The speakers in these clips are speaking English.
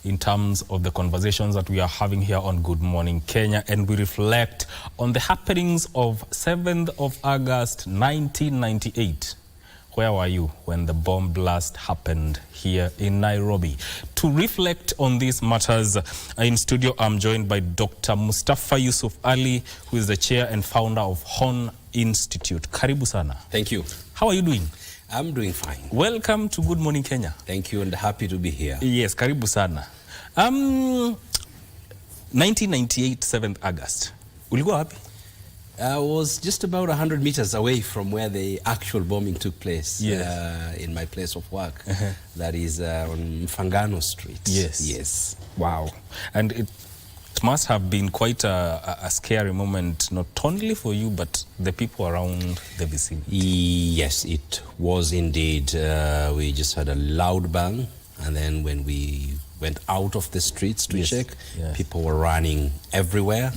in terms of the conversations that we are having here on Good Morning Kenya, and we reflect on the happenings of 7th of August 1998. Where were you when the bomb blast happened here in Nairobi? To reflect on these matters, in studio I'm joined by Dr. Mustafa Yusuf Ali, who is the chair and founder of Horn Institute. Karibu sana. Thank you. How are you doing? I'm doing fine. Welcome to Good Morning Kenya. Thank you, and happy to be here. Yes, karibu sana. 1998, 7th August. Ulikuwa wapi? I was just about 100 meters away from where the actual bombing took place. Yes. In my place of work. That is on Mfangano Street. Yes. Yes. Wow. And it must have been quite a scary moment, not only for you, but the people around the vicinity. Yes, it was indeed. We just had a loud bang, and then when we went out of the streets to check, people were running everywhere.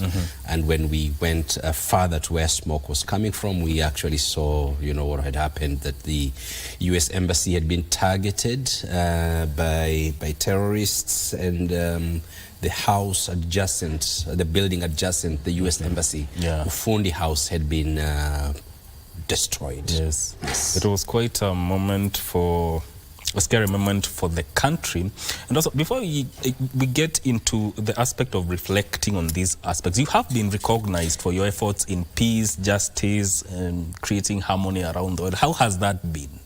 And when we went further to where smoke was coming from, we actually saw, you know, what had happened, that the U.S. Embassy had been targeted by terrorists, and the house adjacent, the building adjacent, the U.S. Embassy, Ufundi House, had been destroyed. Yes. It was quite a scary moment for the country. And also, before we get into the aspect of reflecting on these aspects, you have been recognized for your efforts in peace, justice, and creating harmony around the world. How has that been?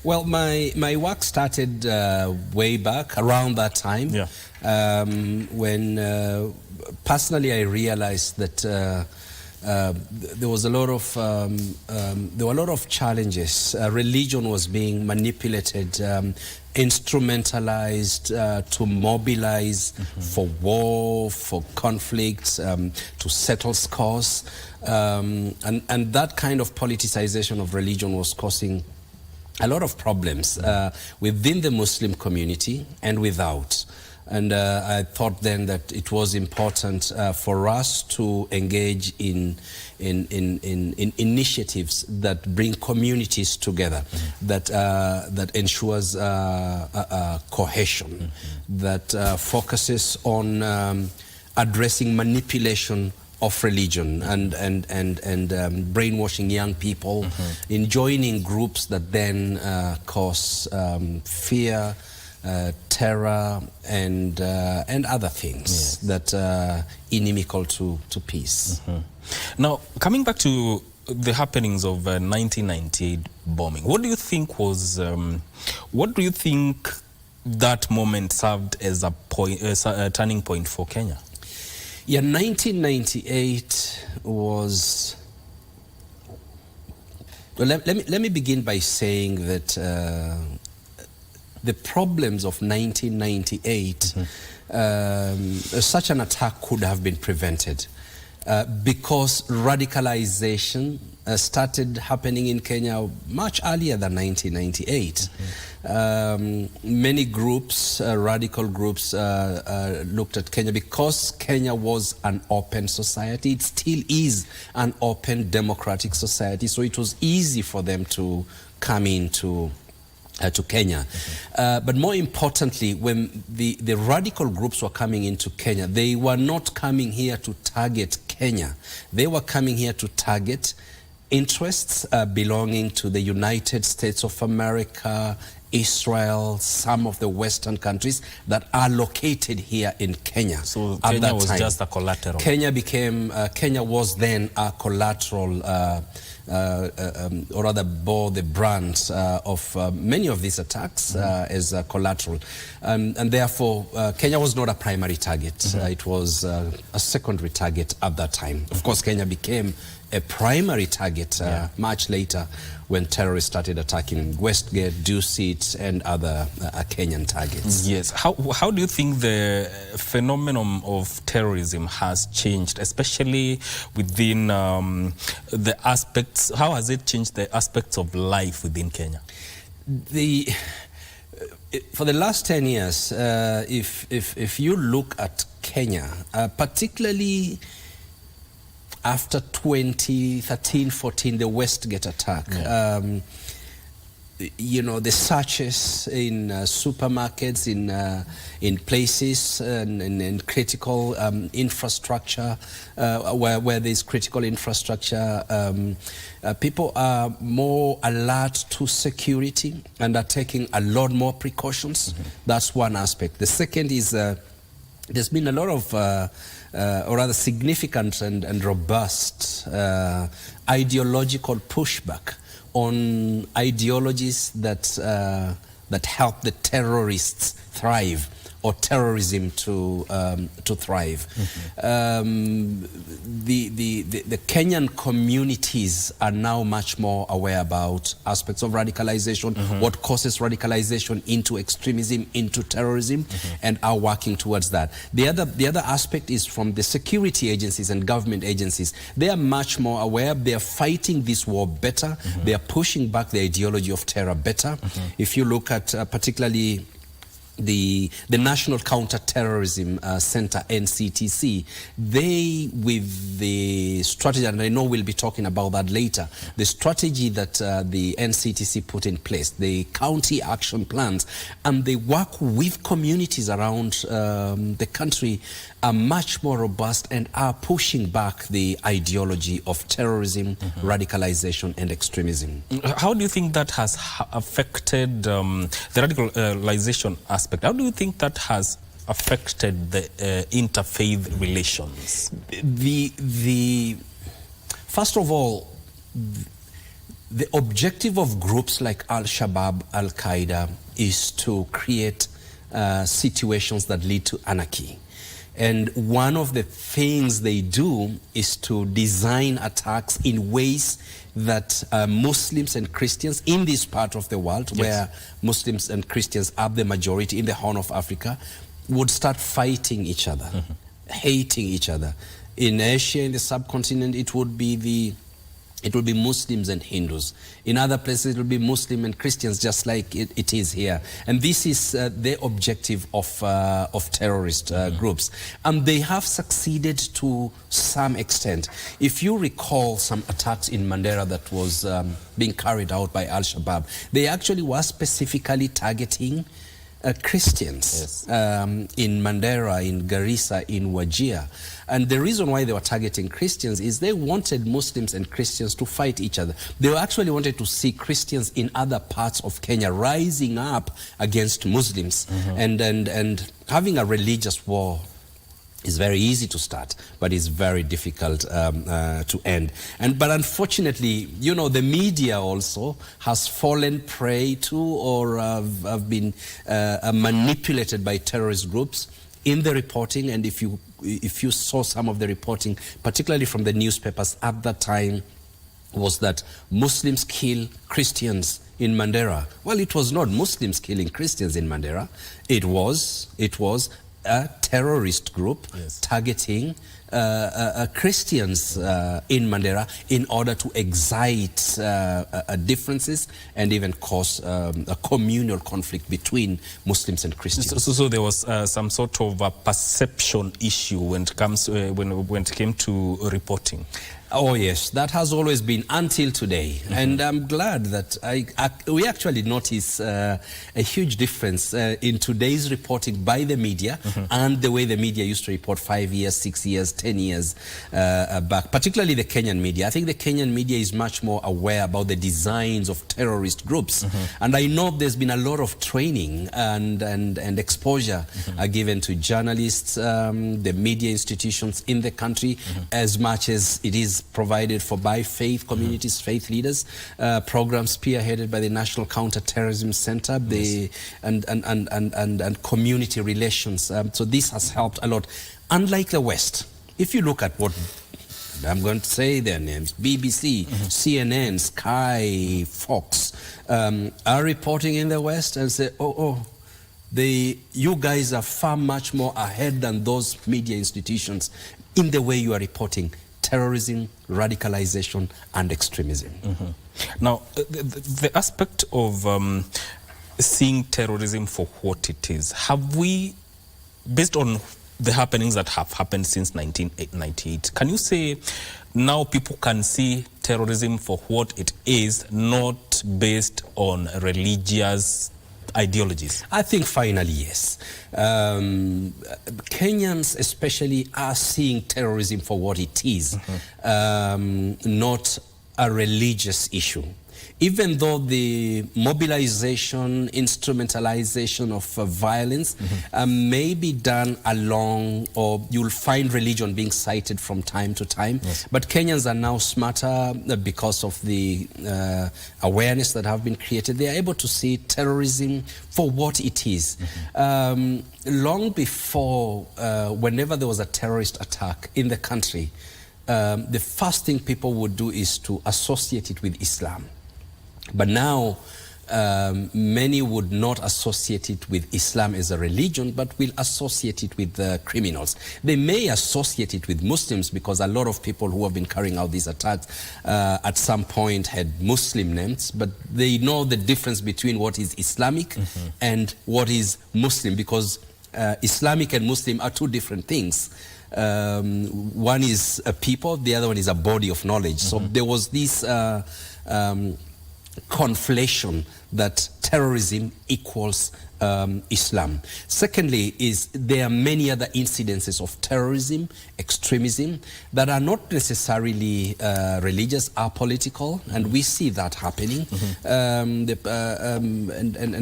Well, my work started way back around that time, when personally I realized that there were a lot of challenges. Religion was being manipulated, instrumentalized to mobilize for war, for conflicts, to settle scores, and that kind of politicization of religion was causing a lot of problems within the Muslim community and without. And I thought then that it was important for us to engage in initiatives that bring communities together, that ensures cohesion, that focuses on addressing manipulation of religion and brainwashing young people, in joining groups that then cause fear, terror, and other things that are inimical to peace. Now, coming back to the happenings of 1998 bombing, what do you think was, what do you think that moment served as a turning point for Kenya? Yeah, 1998 was... Well, let me begin by saying that the problems of 1998, such an attack could have been prevented because radicalization started happening in Kenya much earlier than 1998. Many groups, radical groups, looked at Kenya because Kenya was an open society. It still is an open democratic society, so it was easy for them to come into to Kenya. But more importantly, when the radical groups were coming into Kenya, they were not coming here to target Kenya. They were coming here to target interests belonging to the United States of America, Israel, some of the Western countries that are located here in Kenya. So Kenya was just a collateral. Kenya was then a collateral, or rather bore the brunt of many of these attacks as collateral. And therefore, Kenya was not a primary target. It was a secondary target at that time. Of course, Kenya became a primary target much later when terrorists started attacking Westgate, Dusit, and other Kenyan targets. Yes. How do you think the phenomenon of terrorism has changed, especially within the aspects? How has it changed the aspects of life within Kenya? For the last 10 years, if you look at Kenya, particularly after 2013-14, the Westgate attack, you know, the searches in supermarkets, in places, and in critical infrastructure, where there's critical infrastructure, people are more alert to security and are taking a lot more precautions. That's one aspect. The second is there's been a lot of, or rather significant and robust ideological pushback on ideologies that that help the terrorists thrive, or terrorism to thrive. The Kenyan communities are now much more aware about aspects of radicalization, what causes radicalization into extremism, into terrorism, and are working towards that. The other aspect is from the security agencies and government agencies. They are much more aware. They are fighting this war better. They are pushing back the ideology of terror better. If you look at particularly the National Counter-Terrorism Center, NCTC, they, with the strategy, and I know we'll be talking about that later, the strategy that the NCTC put in place, the county action plans, and they work with communities around the country, are much more robust and are pushing back the ideology of terrorism, radicalization, and extremism. How do you think that has affected the radicalization aspect? How do you think that has affected the interfaith relations? First of all, the objective of groups like Al-Shabaab, Al-Qaeda is to create situations that lead to anarchy. And one of the things they do is to design attacks in ways that Muslims and Christians in this part of the world, where Muslims and Christians are the majority in the Horn of Africa, would start fighting each other, hating each other. In Asia, in the subcontinent, it would be Muslims and Hindus. In other places, it will be Muslim and Christians, just like it is here. And this is the objective of terrorist groups. And they have succeeded to some extent. If you recall some attacks in Mandera that was being carried out by Al-Shabaab, they actually were specifically targeting Christians in Mandera, in Garissa, in Wajir. And the reason why they were targeting Christians is they wanted Muslims and Christians to fight each other. They actually wanted to see Christians in other parts of Kenya rising up against Muslims. And having a religious war is very easy to start, but it's very difficult to end. But unfortunately, you know, the media also has fallen prey to, or have been manipulated by terrorist groups in the reporting. And if you saw some of the reporting, particularly from the newspapers at that time, was that Muslims kill Christians in Mandera. Well, it was not Muslims killing Christians in Mandera. It was a terrorist group targeting Christians in Mandera in order to excite differences and even cause a communal conflict between Muslims and Christians. So there was some sort of a perception issue when it came to reporting. Oh yes, that has always been until today, and I'm glad that we actually notice a huge difference in today's reporting by the media and the way the media used to report 5 years, 6 years, 10 years back, particularly the Kenyan media. I think the Kenyan media is much more aware about the designs of terrorist groups, and I know there's been a lot of training and exposure given to journalists, the media institutions in the country, as much as it is provided for by faith communities, faith leaders, programs spearheaded by the National Counter-Terrorism Center, and community relations. So this has helped a lot. Unlike the West, if you look at what I'm going to say their names, BBC, CNN, Sky, Fox, are reporting in the West and say, you guys are far much more ahead than those media institutions in the way you are reporting terrorism, radicalization, and extremism. Now, the aspect of seeing terrorism for what it is, have we, based on the happenings that have happened since 1998, can you say now people can see terrorism for what it is, not based on religious ideologies? I think finally, yes. Kenyans especially are seeing terrorism for what it is, not a religious issue. Even though the mobilization, instrumentalization of violence may be done along, or you'll find religion being cited from time to time, but Kenyans are now smarter because of the awareness that have been created. They are able to see terrorism for what it is. Long before, whenever there was a terrorist attack in the country, the first thing people would do is to associate it with Islam. But now, many would not associate it with Islam as a religion, but will associate it with criminals. They may associate it with Muslims because a lot of people who have been carrying out these attacks at some point had Muslim names, but they know the difference between what is Islamic and what is Muslim, because Islamic and Muslim are two different things. One is a people, the other one is a body of knowledge. So there was this conflation that terrorism equals Islam. Secondly, is there are many other incidences of terrorism, extremism, that are not necessarily religious, are political, and we see that happening. And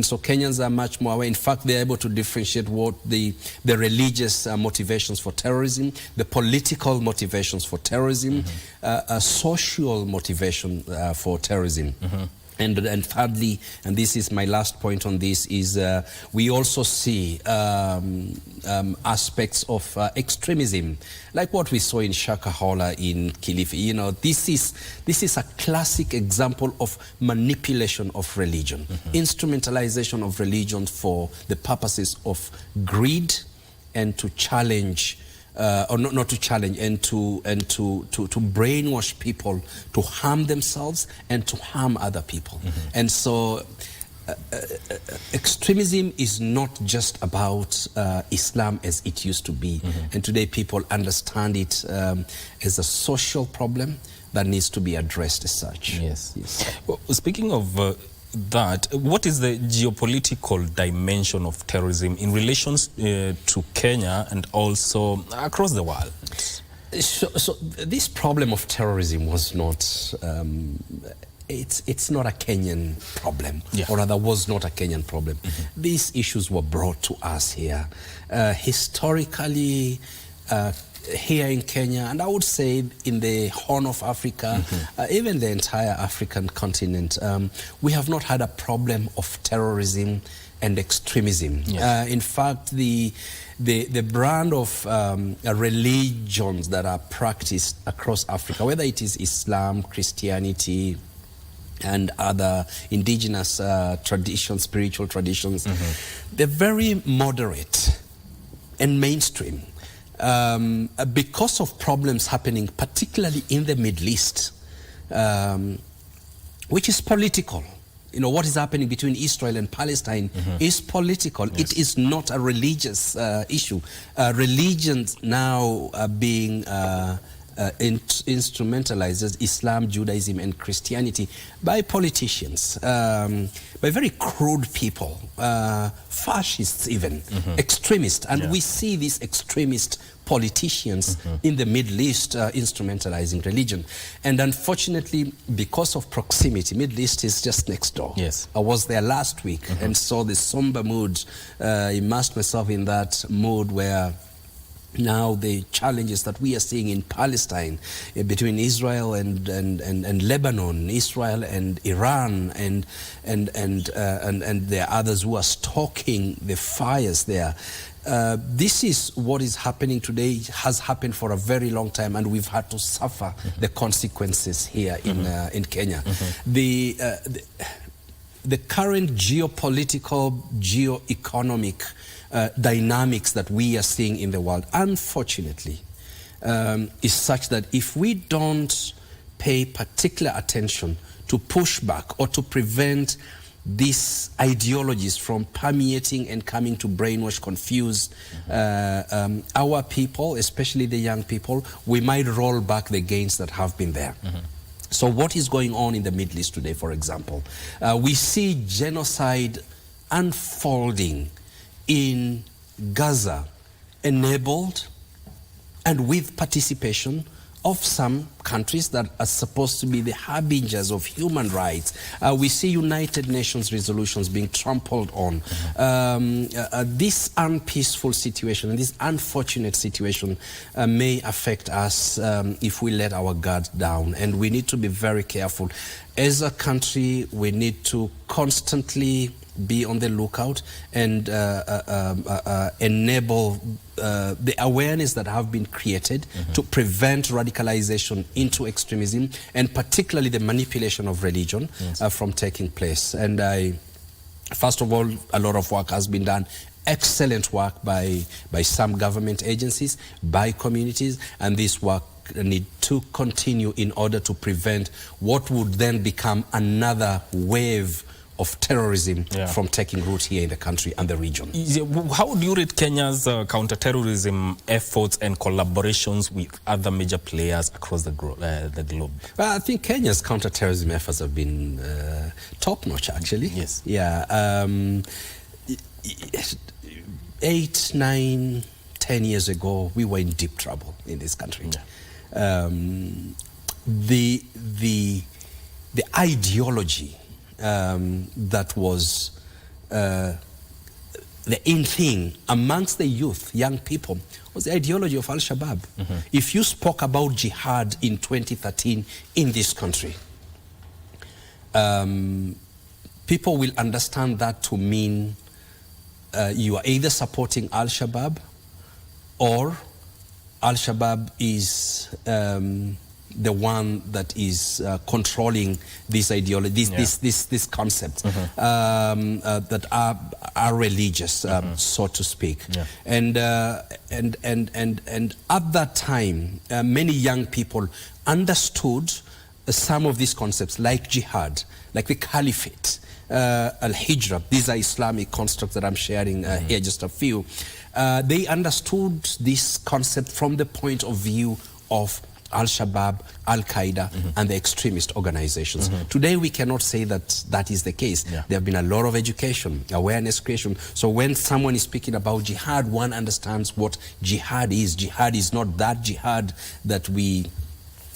so Kenyans are much more aware. In fact, they're able to differentiate what the religious motivations for terrorism, the political motivations for terrorism, a social motivation for terrorism. And thirdly, and this is my last point on this, is we also see aspects of extremism, like what we saw in Shakahola in Kilifi. You know, this is a classic example of manipulation of religion, instrumentalization of religion for the purposes of greed and to challenge. Or not to challenge, and to brainwash people to harm themselves and to harm other people. And so extremism is not just about Islam as it used to be. And today people understand it as a social problem that needs to be addressed as such. Yes. Well, speaking of that, what is the geopolitical dimension of terrorism in relation to Kenya and also across the world? So this problem of terrorism was not, it's not a Kenyan problem, or rather was not a Kenyan problem. These issues were brought to us here. Historically, here in Kenya, and I would say in the Horn of Africa, even the entire African continent, we have not had a problem of terrorism and extremism. In fact, the brand of religions that are practiced across Africa, whether it is Islam, Christianity, and other indigenous traditions, spiritual traditions, they're very moderate and mainstream. Because of problems happening, particularly in the Middle East, which is political. You know, what is happening between Israel and Palestine is political. It is not a religious issue. Religions now are being instrumentalized as Islam, Judaism, and Christianity by politicians, by very crude people, fascists even, extremists. And we see these extremist politicians in the Middle East instrumentalizing religion. And unfortunately, because of proximity, Middle East is just next door. I was there last week and saw the somber mood, immersed myself in that mood where now the challenges that we are seeing in Palestine between Israel and Lebanon, Israel and Iran, and there are others who are stoking the fires there. This is what is happening today, has happened for a very long time, and we've had to suffer the consequences here in Kenya. The current geopolitical, geo-economic dynamics that we are seeing in the world, unfortunately, is such that if we don't pay particular attention to push back or to prevent these ideologies from permeating and coming to brainwash, confuse our people, especially the young people, we might roll back the gains that have been there. So what is going on in the Middle East today, for example? We see genocide unfolding in Gaza, enabled and with participation of some countries that are supposed to be the harbingers of human rights. We see United Nations resolutions being trampled on. This unpeaceful situation and this unfortunate situation may affect us if we let our guard down, and we need to be very careful. As a country, we need to constantly be on the lookout and enable the awareness that have been created to prevent radicalization into extremism, and particularly the manipulation of religion from taking place. And first of all, a lot of work has been done. Excellent work by some government agencies, by communities, and this work need to continue in order to prevent what would then become another wave of terrorism from taking root here in the country and the region. How do you rate Kenya's counter-terrorism efforts and collaborations with other major players across the globe? Well, I think Kenya's counter-terrorism efforts have been top-notch, actually. Yes. Yeah. 8, 9, 10 years ago, we were in deep trouble in this country. The ideology that was the in thing amongst the youth, young people, was the ideology of Al-Shabaab. If you spoke about jihad in 2013 in this country, people will understand that to mean you are either supporting Al-Shabaab or Al-Shabaab is the one that is controlling this ideology, this concept that are religious, so to speak. And at that time, many young people understood some of these concepts, like jihad, like the caliphate, al-hijra. These are Islamic constructs that I'm sharing here, just a few. They understood this concept from the point of view of Al-Shabaab, Al-Qaeda, and the extremist organizations. Today, we cannot say that that is the case. There have been a lot of education, awareness creation. So when someone is speaking about jihad, one understands what jihad is. Jihad is not that jihad that we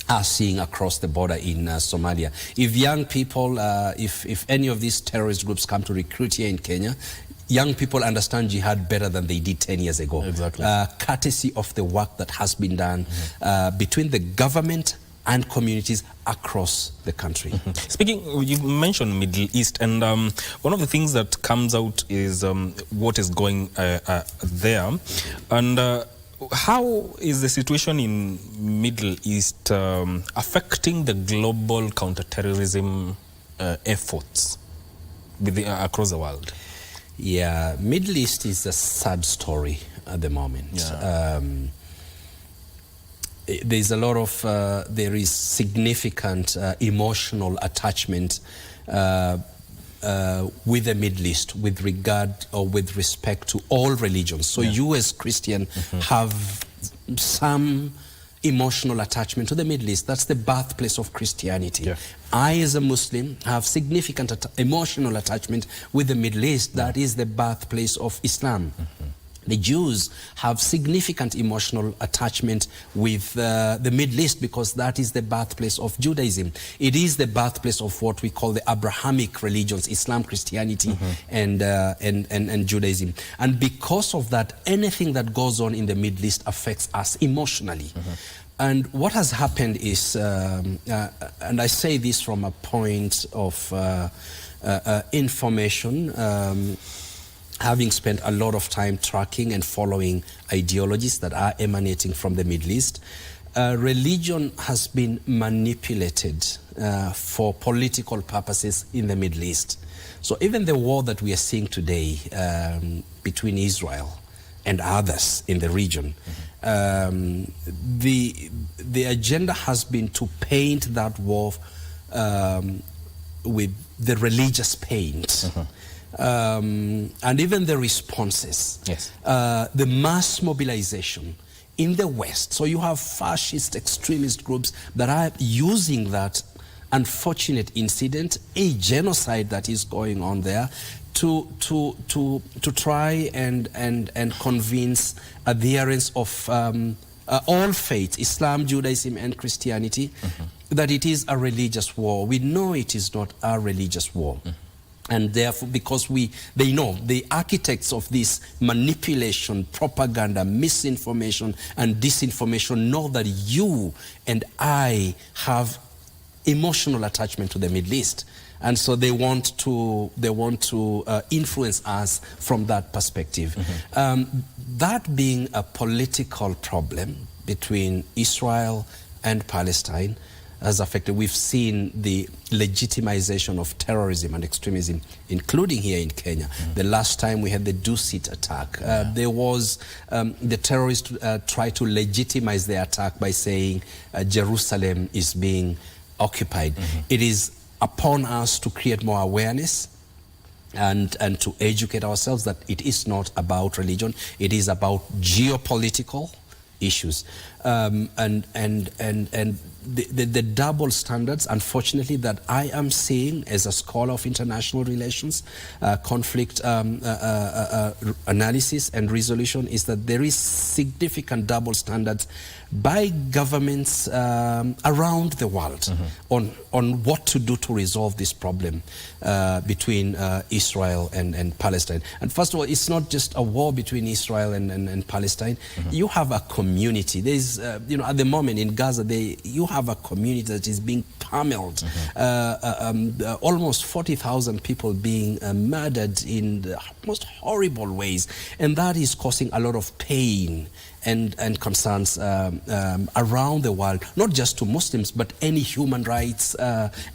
are seeing across the border in Somalia. If young people, if any of these terrorist groups come to recruit here in Kenya, young people understand jihad better than they did 10 years ago. Exactly. Courtesy of the work that has been done between the government and communities across the country. Speaking, you mentioned Middle East, and one of the things that comes out is what is going there. And how is the situation in Middle East affecting the global counterterrorism efforts across the world? Yeah, Middle East is a sad story at the moment. There's a lot of, there is significant emotional attachment with the Middle East with regard or with respect to all religions. So you as Christian have some emotional attachment to the Middle East. That's the birthplace of Christianity. I, as a Muslim, have significant emotional attachment with the Middle East. That is the birthplace of Islam. The Jews have significant emotional attachment with the Middle East because that is the birthplace of Judaism. It is the birthplace of what we call the Abrahamic religions, Islam, Christianity, and Judaism. And because of that, anything that goes on in the Middle East affects us emotionally. And what has happened is, and I say this from a point of information, having spent a lot of time tracking and following ideologies that are emanating from the Middle East, religion has been manipulated for political purposes in the Middle East. So even the war that we are seeing today between Israel and others in the region, the agenda has been to paint that war the religious paint. And even the responses, the mass mobilization in the West. So you have fascist extremist groups that are using that unfortunate incident, a genocide that is going on there, to try and convince adherents of all faiths, Islam, Judaism, and Christianity, that it is a religious war. We know it is not a religious war. And therefore, because they know, the architects of this manipulation, propaganda, misinformation, and disinformation know that you and I have emotional attachment to the Middle East. And so they want to influence us from that perspective. That being a political problem between Israel and Palestine has affected. We've seen the legitimization of terrorism and extremism, including here in Kenya. The last time we had the Dusit attack, there was the terrorists tried to legitimize the attack by saying Jerusalem is being occupied. It is upon us to create more awareness and to educate ourselves that it is not about religion, it is about geopolitical issues. The double standards, unfortunately, that I am seeing as a scholar of international relations, conflict analysis and resolution, is that there is significant double standards by governments around the world on what to do to resolve this problem between Israel and Palestine. And first of all, it's not just a war between Israel and Palestine. You have a community. There's, at the moment in Gaza, you have a community that is being pummeled. Almost 40,000 people being murdered in the most horrible ways. And that is causing a lot of pain and concerns around the world, not just to Muslims, but any human rights,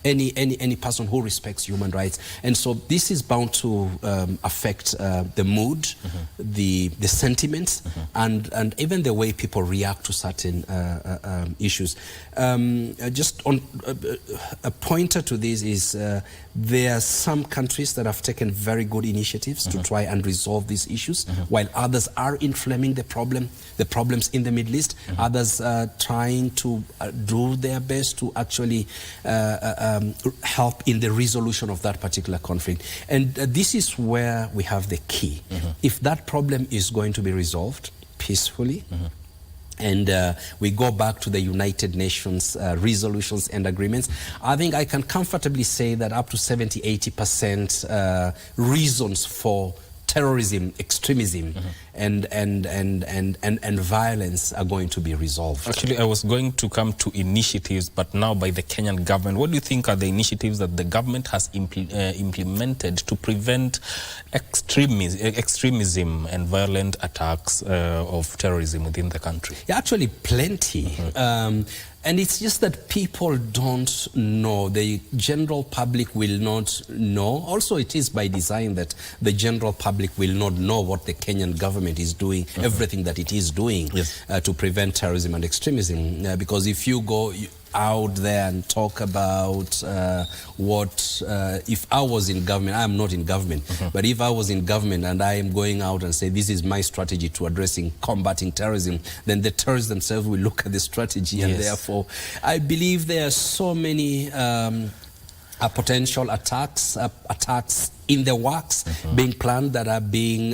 any person who respects human rights. And so this is bound to affect the mood, the sentiments, and even the way people react to certain issues. Just on a pointer to this is there are some countries that have taken very good initiatives to try and resolve these issues, while others are inflaming the problems in the Middle East. Others trying to do their best to actually help in the resolution of that particular conflict. And this is where we have the key. If that problem is going to be resolved peacefully, and we go back to the United Nations resolutions and agreements, I think I can comfortably say that up to 70–80% reasons for terrorism, extremism, and violence are going to be resolved. Actually, I was going to come to initiatives, but now by the Kenyan government. What do you think are the initiatives that the government has implemented to prevent extremism and violent attacks of terrorism within the country? Yeah, actually, plenty. And it's just that people don't know. The general public will not know. Also, it is by design that the general public will not know what the Kenyan government is doing, everything that it is doing to prevent terrorism and extremism. Because if you go out there and talk about if I was in government, I am not in government, but if I was in government and I am going out and say this is my strategy to combating terrorism, then the terrorists themselves will look at the strategy, and therefore I believe there are so many potential attacks in the works being planned, that are being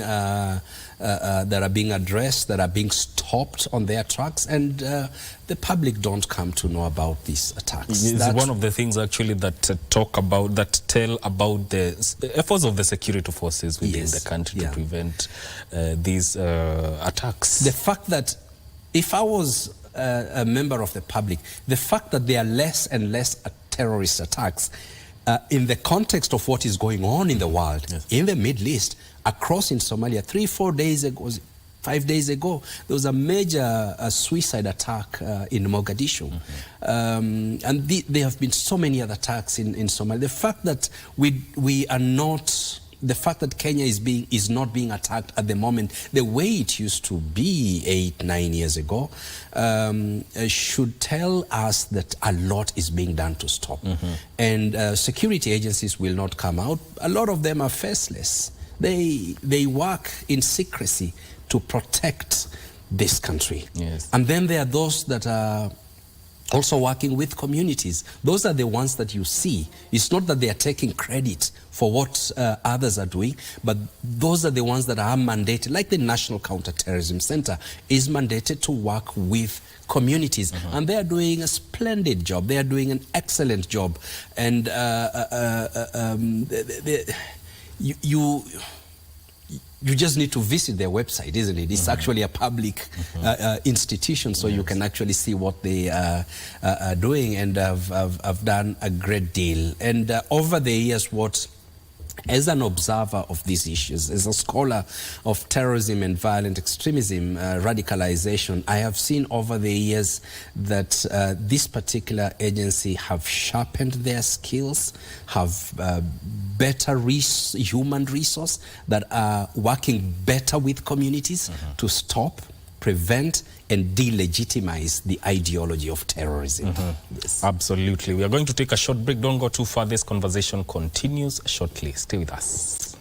addressed, that are being stopped on their tracks, and the public don't come to know about these attacks. It's one of the things actually that tell about the efforts of the security forces within the country to prevent these attacks. The fact that if I was a member of the public, the fact that there are less and less terrorist attacks in the context of what is going on in the world, in the Middle East, across in Somalia, 3-4 days ago, 5 days ago, there was a major suicide attack in Mogadishu. And there have been so many other attacks in Somalia. The fact that we are not the fact that Kenya is not being attacked at the moment the way it used to be 8-9 years ago should tell us that a lot is being done to stop. And security agencies will not come out. A lot of them are faceless. They work in secrecy to protect this country. Yes. And then there are those that are also working with communities. Those are the ones that you see. It's not that they are taking credit for what others are doing, but those are the ones that are mandated, like the National Counterterrorism Center is mandated to work with communities. And they are doing a splendid job. They are doing an excellent job. And you just need to visit their website, isn't it? It's actually a public institution, so you can actually see what they are doing, and have done a great deal. And over the years, as an observer of these issues, as a scholar of terrorism and violent extremism, radicalization, I have seen over the years that this particular agency have sharpened their skills, have better human resource, that are working better with communities to stop, prevent, and delegitimize the ideology of terrorism. Yes. Absolutely. We are going to take a short break. Don't go too far. This conversation continues shortly. Stay with us.